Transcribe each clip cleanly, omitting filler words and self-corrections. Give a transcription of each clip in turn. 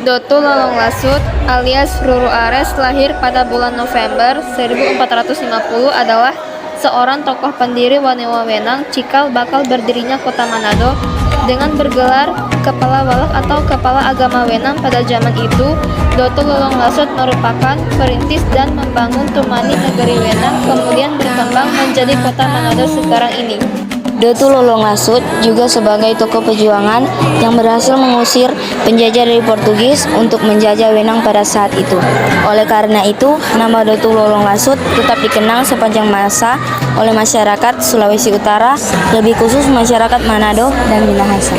Dotul Lolong Lasut alias Ruru Ares lahir pada bulan November 1450 adalah seorang tokoh pendiri Wanewawenang cikal bakal berdirinya kota Manado dengan bergelar Kepala Walak atau Kepala Agama Wenang pada zaman itu. Dotul Lolong Lasut merupakan perintis dan membangun Tumani Negeri Wenang kemudian berkembang menjadi kota Manado sekarang ini. Dotul Lolong Lasut juga sebagai tokoh perjuangan yang berhasil mengusir penjajah dari Portugis untuk menjajah Wenang pada saat itu. Oleh karena itu, nama Dotul Lolong Lasut tetap dikenang sepanjang masa oleh masyarakat Sulawesi Utara, lebih khusus masyarakat Manado dan Minahasa.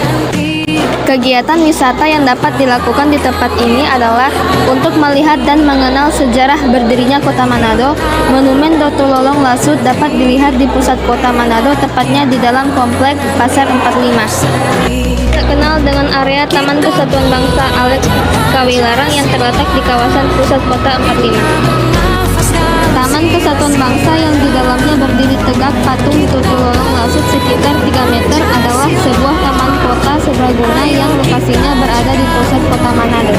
Kegiatan wisata yang dapat dilakukan di tempat ini adalah untuk melihat dan mengenal sejarah berdirinya kota Manado. Monumen Dotul Lolong Lasut dapat dilihat di pusat kota Manado, tepatnya di dalam komplek Pasar 45. Terkenal dengan area Taman Kesatuan Bangsa Alex Kawilarang yang terletak di kawasan pusat kota 45. Taman Kesatuan Bangsa yang di dalamnya berdiri tegak patung Dotul Lolong Lasut sekitar 3 meter adalah sebuah taman kota serbaguna yang lokasinya berada di pusat kota Manado.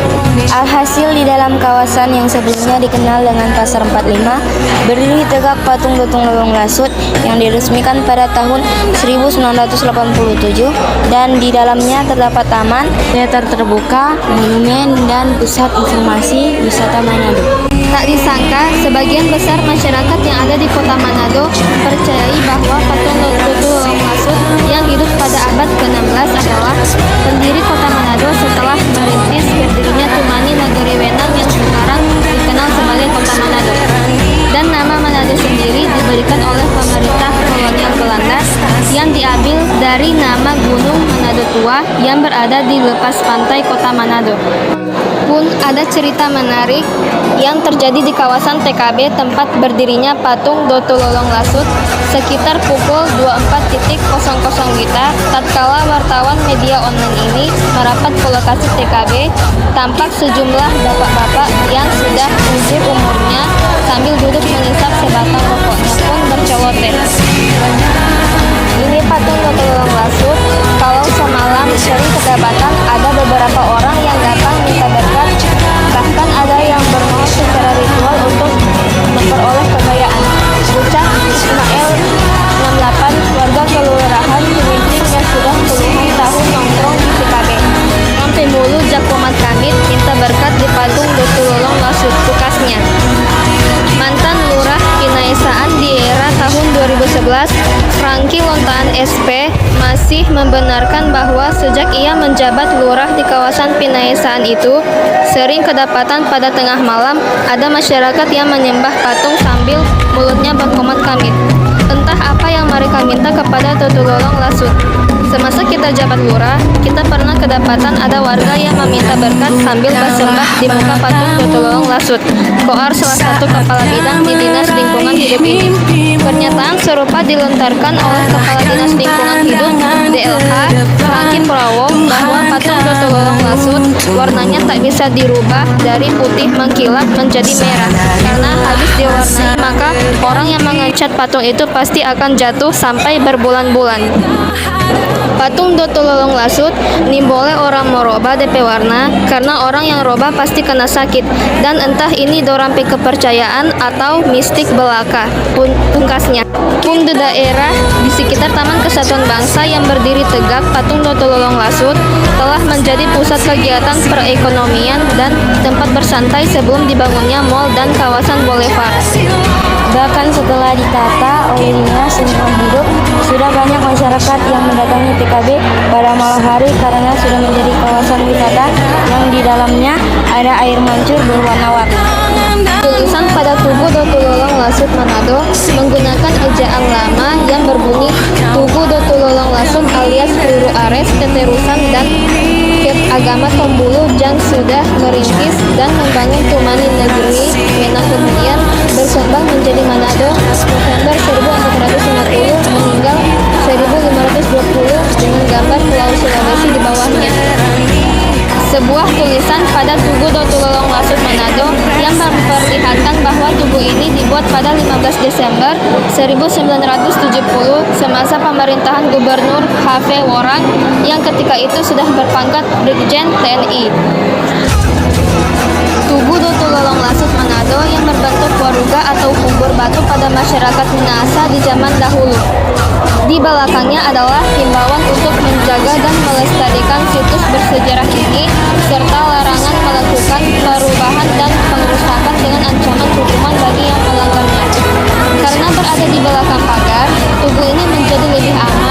Alhasil di dalam kawasan yang sebelumnya dikenal dengan Pasar 45, berdiri tegak patung Dotul Lolong Lasut yang diresmikan pada tahun 1987 dan di dalamnya terdapat taman, teater terbuka, monumen, dan pusat informasi wisata Manado. Tak disangka, sebagian besar masyarakat yang ada di kota Manado percayai bahwa patung Dotul Lolong Lasut yang hidup pada abad ke-16 adalah pendiri kota Manado setelah merintis berdirinya Tumani Negeri Wenang yang sekarang dikenal sebagai kota Manado. Dan nama Manado sendiri diberikan oleh pemerintah kolonial Belanda yang diambil dari nama Gunung Manado Tua yang berada di lepas pantai kota Manado. Pun ada cerita menarik yang terjadi di kawasan TKB tempat berdirinya patung Dotul Lolong Lasut sekitar pukul 24.00 WITA. Tatkala wartawan media online ini merapat ke lokasi TKB, tampak sejumlah bapak-bapak yang sudah lanjut umurnya sambil duduk mengisap sebatang rokoknya pun berceloteh. Ini patung Dotul Lolong Lasut. Kalau semalam sering kedapatan ada beberapa orang yang datang minta berkat, bahkan ada yang bermohon secara ritual untuk memperoleh kekayaan. Ucap Ismail 68, warga kelurahan Cilincing yang sudah puluhan tahun nongkrong di TKB. Sampai mulu Jakomat Kamit minta berkat di patung Dotul Lolong Lasut, tukasnya. Mantan Lurah Pinaesaan di era tahun 2011, Franky Lontaan SP, masih membenarkan bahwa sejak ia menjabat lurah di kawasan Pinaesaan itu, sering kedapatan pada tengah malam ada masyarakat yang menyembah patung sambil mulutnya berkomat kamit. Entah apa yang mereka minta kepada Dotul Lolong Lasut. Semasa kita jabat lurah, kita pernah kedapatan ada warga yang meminta berkat sambil bersembah di muka patung Dotul Lolong Lasut. Koar salah satu kepala bidang di Dinas Lingkungan Hidup ini. Pernyataan serupa dilontarkan oleh Kepala Dinas Lingkungan Hidup DLH Franky Prawo bahwa patung Dotul Lolong Lasut warnanya tak bisa dirubah dari putih mengkilap menjadi merah karena habis diwarnai maka orang yang mengecat patung itu pasti akan jatuh sampai berbulan-bulan. Patung Dotul Lolong Lasut nimbole orang mau roba DP warna karena orang yang roba pasti kena sakit dan entah ini dorampe kepercayaan atau mistik belaka. Pungkasnya, pun di daerah di sekitar Taman Kesatuan Bangsa yang berdiri tegak patung Dotul Lolong Lasut telah menjadi pusat kegiatan perekonomian dan tempat bersantai sebelum dibangunnya mal dan kawasan boulevard. Bahkan setelah ditata oleh Dinas Lingkungan Hidup, sudah banyak masyarakat yang mendatangi TKB pada malam hari karena sudah menjadi kawasan wisata yang di dalamnya ada air mancur berwarna-warni. Tulisan pada tubuh Dotul Lolong Lasut Manado menggunakan ejaan lama yang berbunyi Tugu Dotul Lolong Lasut alias Ruru Ares Teterusan dan Ket Agama Tombulu yang sudah merintis dan membangun Tumani Negeri Wenang kemudian berkembang menjadi Manado November 1450 meninggal 1520 dengan gambar Pulau Sulawesi di bawahnya. Sebuah tulisan pada Tugu Dotul Lolong Lasut Manado yang memperlihatkan bahwa tugu ini dibuat pada 15 Desember 1970 semasa pemerintahan Gubernur H.V. Worang yang ketika itu sudah berpangkat Brigjen TNI. Tugu Dotu Lolong Lasut Manado yang berbentuk waruga atau kubur batu pada masyarakat Minahasa di zaman dahulu. Di belakangnya adalah himbauan untuk menjaga dan melestarikan situs bersejarah ini, serta larangan melakukan perubahan dan pengerusakan dengan ancaman hukuman bagi yang melanggarnya. Karena berada di belakang pagar, tugu ini menjadi lebih aman